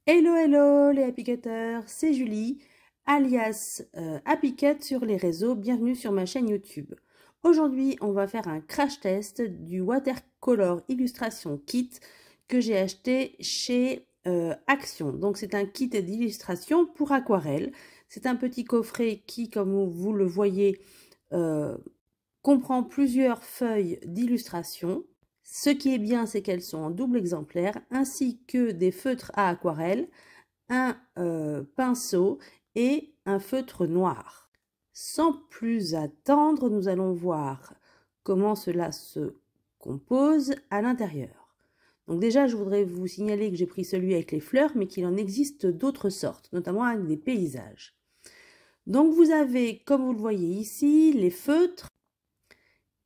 Hello hello les Happycutters, c'est Julie, alias Happycut sur les réseaux, bienvenue sur ma chaîne YouTube. Aujourd'hui on va faire un crash test du Watercolor Illustration Kit que j'ai acheté chez Action. Donc c'est un kit d'illustration pour aquarelle. C'est un petit coffret qui, comme vous le voyez, comprend plusieurs feuilles d'illustration. Ce qui est bien, c'est qu'elles sont en double exemplaire, ainsi que des feutres à aquarelle, un pinceau et un feutre noir. Sans plus attendre, nous allons voir comment cela se compose à l'intérieur. Donc déjà, je voudrais vous signaler que j'ai pris celui avec les fleurs, mais qu'il en existe d'autres sortes, notamment avec des paysages. Donc vous avez, comme vous le voyez ici, les feutres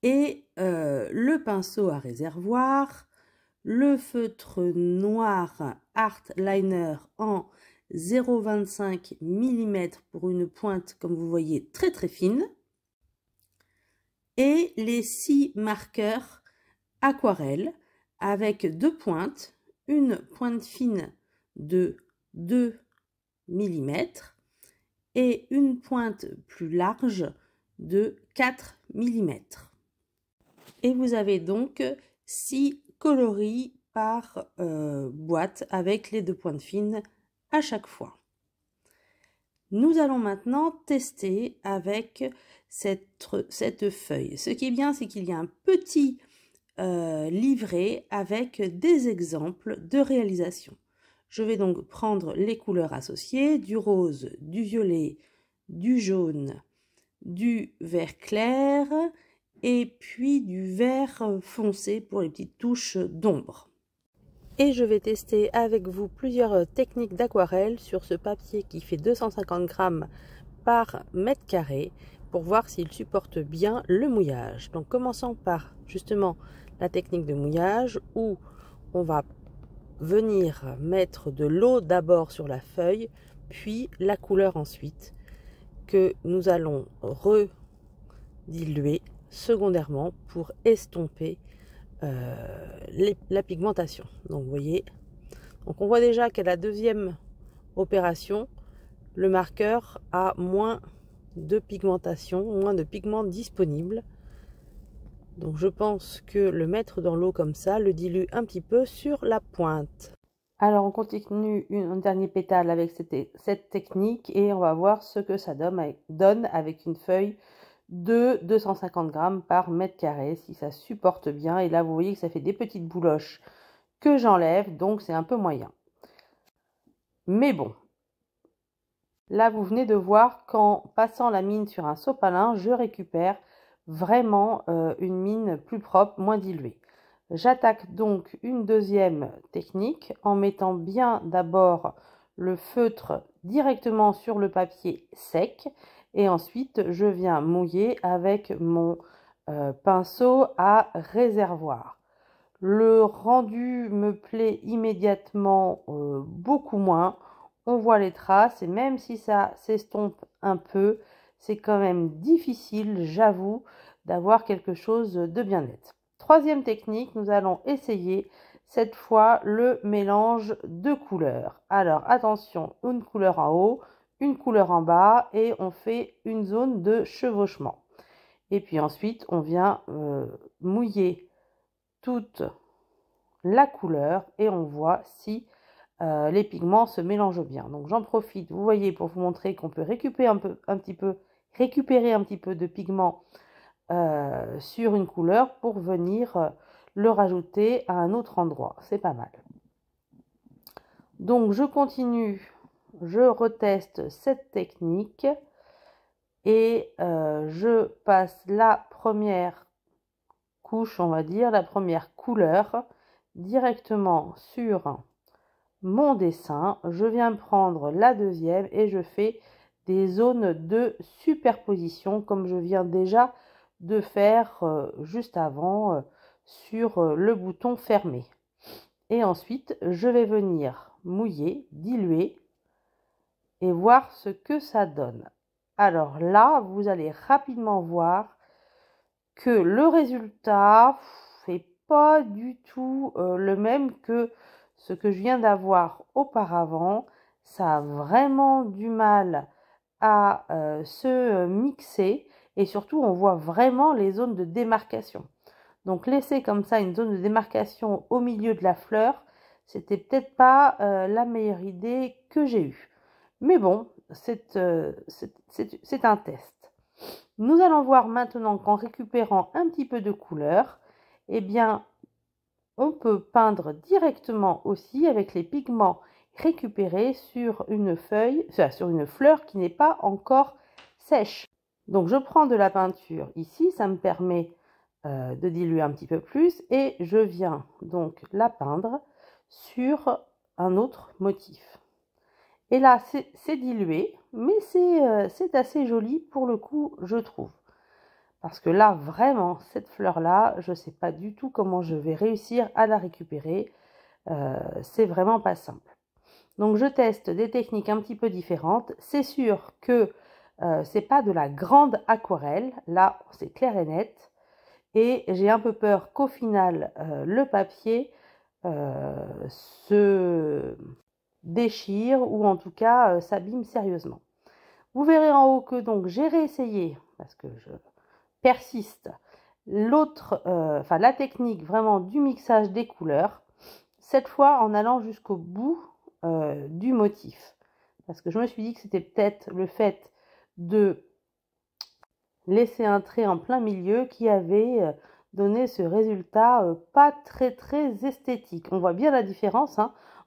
et le pinceau à réservoir, le feutre noir Art Liner en 0,25 mm pour une pointe, comme vous voyez, très très fine, et les 6 marqueurs aquarelle avec deux pointes, une pointe fine de 2 mm et une pointe plus large de 4 mm. Et vous avez donc 6 coloris par boîte avec les deux pointes fines à chaque fois. Nous allons maintenant tester avec cette feuille. Ce qui est bien, c'est qu'il y a un petit livret avec des exemples de réalisation. Je vais donc prendre les couleurs associées, du rose, du violet, du jaune, du vert clair et puis du vert foncé pour les petites touches d'ombre. Et je vais tester avec vous plusieurs techniques d'aquarelle sur ce papier qui fait 250 grammes par mètre carré pour voir s'il supporte bien le mouillage. Donc commençons par justement la technique de mouillage où on va venir mettre de l'eau d'abord sur la feuille, puis la couleur ensuite que nous allons rediluer secondairement pour estomper la pigmentation. Donc vous voyez, donc on voit déjà qu'à la deuxième opération, le marqueur a moins de pigmentation, moins de pigments disponibles. Donc je pense que le mettre dans l'eau comme ça le dilue un petit peu sur la pointe. Alors on continue un dernier pétale avec cette technique et on va voir ce que ça donne avec une feuille de 250 grammes par mètre carré, si ça supporte bien. Et là vous voyez que ça fait des petites bouloches que j'enlève, donc c'est un peu moyen. Mais bon, là vous venez de voir qu'en passant la mine sur un sopalin, je récupère vraiment une mine plus propre, moins diluée. J'attaque donc une deuxième technique en mettant bien d'abord le feutre directement sur le papier sec et ensuite je viens mouiller avec mon pinceau à réservoir. Le rendu me plaît immédiatement beaucoup moins. On voit les traces et même si ça s'estompe un peu, c'est quand même difficile, j'avoue, d'avoir quelque chose de bien net. Troisième technique, nous allons essayer cette fois le mélange de couleurs. Alors attention, une couleur en haut, une couleur en bas et on fait une zone de chevauchement. Et puis ensuite, on vient mouiller toute la couleur et on voit si les pigments se mélangent bien. Donc j'en profite, vous voyez, pour vous montrer qu'on peut récupérer un petit peu de pigment sur une couleur pour venir le rajouter à un autre endroit. C'est pas mal. Donc je continue, je reteste cette technique et je passe la première couche, on va dire, la première couleur directement sur mon dessin. Je viens prendre la deuxième et je fais des zones de superposition comme je viens déjà de faire juste avant sur le bouton fermé. Et ensuite, je vais venir mouiller, diluer et voir ce que ça donne. Alors là, vous allez rapidement voir que le résultat n'est pas du tout le même que ce que je viens d'avoir auparavant, ça a vraiment du mal à se mixer et surtout on voit vraiment les zones de démarcation. Donc laisser comme ça une zone de démarcation au milieu de la fleur, c'était peut-être pas la meilleure idée que j'ai eue. Mais bon, c'est un test. Nous allons voir maintenant qu'en récupérant un petit peu de couleur, eh bien, on peut peindre directement aussi avec les pigments récupérés sur une feuille, sur une fleur qui n'est pas encore sèche. Donc je prends de la peinture ici, ça me permet de diluer un petit peu plus et je viens donc la peindre sur un autre motif. Et là, c'est dilué, mais c'est assez joli pour le coup, je trouve. Parce que là, vraiment, cette fleur-là, je ne sais pas du tout comment je vais réussir à la récupérer. C'est vraiment pas simple. Donc, je teste des techniques un petit peu différentes. C'est sûr que c'est pas de la grande aquarelle. Là, c'est clair et net. Et j'ai un peu peur qu'au final, le papier se déchire ou en tout cas s'abîme sérieusement. Vous verrez en haut que donc j'ai réessayé, parce que je persiste, la technique vraiment du mixage des couleurs, cette fois en allant jusqu'au bout du motif. Parce que je me suis dit que c'était peut-être le fait de laisser un trait en plein milieu qui avait donné ce résultat pas très esthétique. On voit bien la différence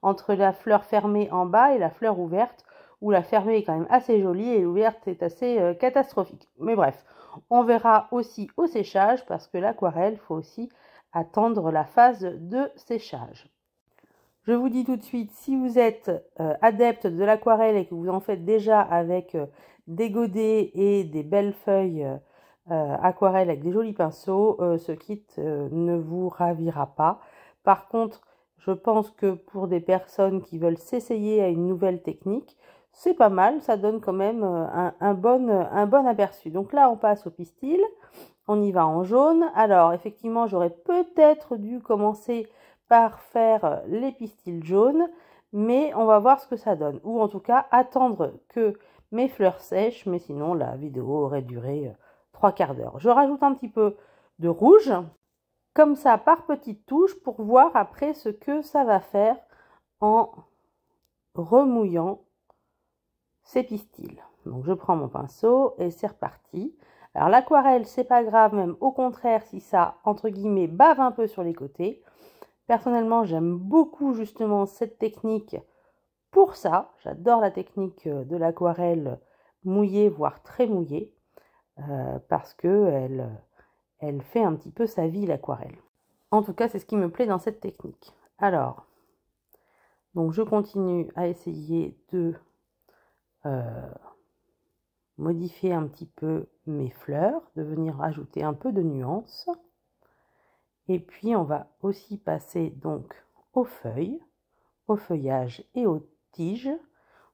entre la fleur fermée en bas et la fleur ouverte, où la fermée est quand même assez jolie et l'ouverte est assez catastrophique. Mais bref, on verra aussi au séchage, parce que l'aquarelle, il faut aussi attendre la phase de séchage. Je vous dis tout de suite, si vous êtes adepte de l'aquarelle et que vous en faites déjà avec des godets et des belles feuilles aquarelle avec des jolis pinceaux, ce kit ne vous ravira pas. Par contre, je pense que pour des personnes qui veulent s'essayer à une nouvelle technique, c'est pas mal, ça donne quand même un bon aperçu. Donc là, on passe au pistil, on y va en jaune. Alors, effectivement, j'aurais peut-être dû commencer par faire les pistils jaunes, mais on va voir ce que ça donne. Ou en tout cas, attendre que mes fleurs sèchent, mais sinon, la vidéo aurait duré 3/4 d'heure. Je rajoute un petit peu de rouge, comme ça, par petites touches, pour voir après ce que ça va faire en remouillant ces pistils. Donc, je prends mon pinceau et c'est reparti. Alors, l'aquarelle, c'est pas grave, même au contraire, si ça, entre guillemets, bave un peu sur les côtés. Personnellement, j'aime beaucoup justement cette technique pour ça. J'adore la technique de l'aquarelle mouillée, voire très mouillée, parce que elle fait un petit peu sa vie, l'aquarelle. En tout cas, c'est ce qui me plaît dans cette technique. Alors, donc je continue à essayer de modifier un petit peu mes fleurs, de venir ajouter un peu de nuance. Et puis, on va aussi passer donc aux feuilles, au feuillage et aux tiges,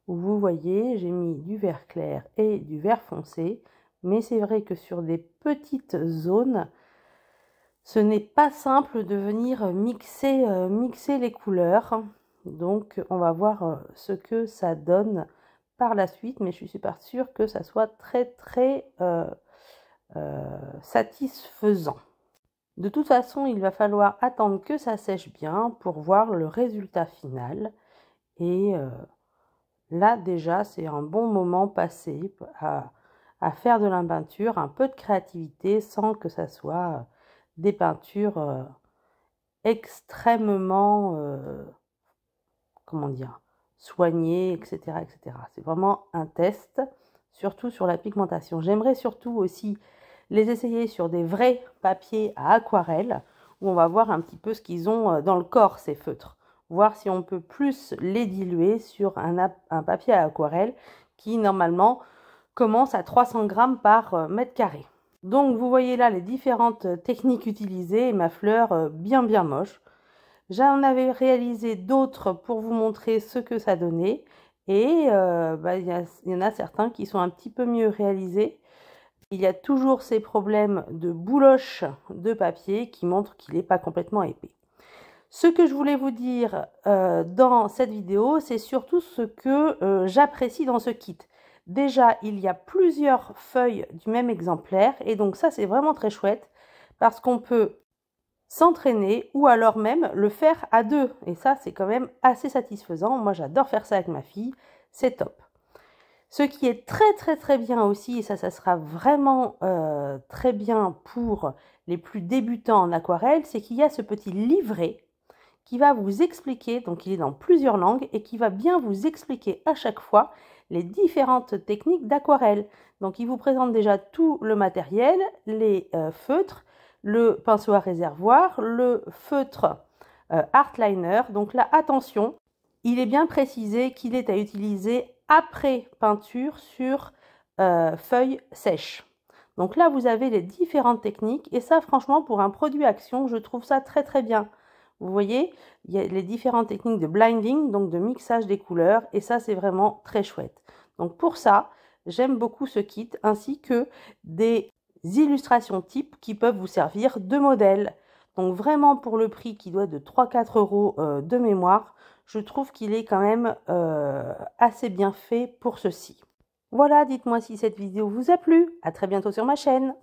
où vous voyez, j'ai mis du vert clair et du vert foncé, mais c'est vrai que sur des petites zones, ce n'est pas simple de venir mixer les couleurs. Donc, on va voir ce que ça donne par la suite, mais je suis pas sûre que ça soit très satisfaisant. De toute façon, il va falloir attendre que ça sèche bien pour voir le résultat final. Et là, déjà, c'est un bon moment passé à faire de la peinture, un peu de créativité, sans que ça soit des peintures extrêmement, comment dire, soignées, etc., etc. C'est vraiment un test, surtout sur la pigmentation. J'aimerais surtout aussi les essayer sur des vrais papiers à aquarelle, où on va voir un petit peu ce qu'ils ont dans le corps, ces feutres. Voir si on peut plus les diluer sur un papier à aquarelle qui, normalement, commence à 300 grammes par mètre carré. Donc, vous voyez là les différentes techniques utilisées et ma fleur bien moche. J'en avais réalisé d'autres pour vous montrer ce que ça donnait. Et il y en a certains qui sont un petit peu mieux réalisés. Il y a toujours ces problèmes de bouloche de papier qui montrent qu'il n'est pas complètement épais. Ce que je voulais vous dire dans cette vidéo, c'est surtout ce que j'apprécie dans ce kit. Déjà, il y a plusieurs feuilles du même exemplaire et donc ça, c'est vraiment très chouette parce qu'on peut s'entraîner ou alors même le faire à deux. Et ça, c'est quand même assez satisfaisant. Moi, j'adore faire ça avec ma fille. C'est top. Ce qui est très bien aussi, et ça sera vraiment très bien pour les plus débutants en aquarelle, c'est qu'il y a ce petit livret qui va vous expliquer, donc il est dans plusieurs langues, et qui va bien vous expliquer à chaque fois les différentes techniques d'aquarelle. Donc il vous présente déjà tout le matériel, les feutres, le pinceau à réservoir, le feutre art liner. Donc là, attention, il est bien précisé qu'il est à utiliser après peinture sur feuilles sèches. Donc là, vous avez les différentes techniques et ça, franchement, pour un produit action, je trouve ça très bien. Vous voyez, il y a les différentes techniques de blinding, donc de mixage des couleurs, et ça, c'est vraiment très chouette. Donc pour ça, j'aime beaucoup ce kit, ainsi que des illustrations types qui peuvent vous servir de modèle. Donc vraiment, pour le prix qui doit être de 3-4 euros de mémoire, je trouve qu'il est quand même assez bien fait pour ceci. Voilà, dites-moi si cette vidéo vous a plu. À très bientôt sur ma chaîne.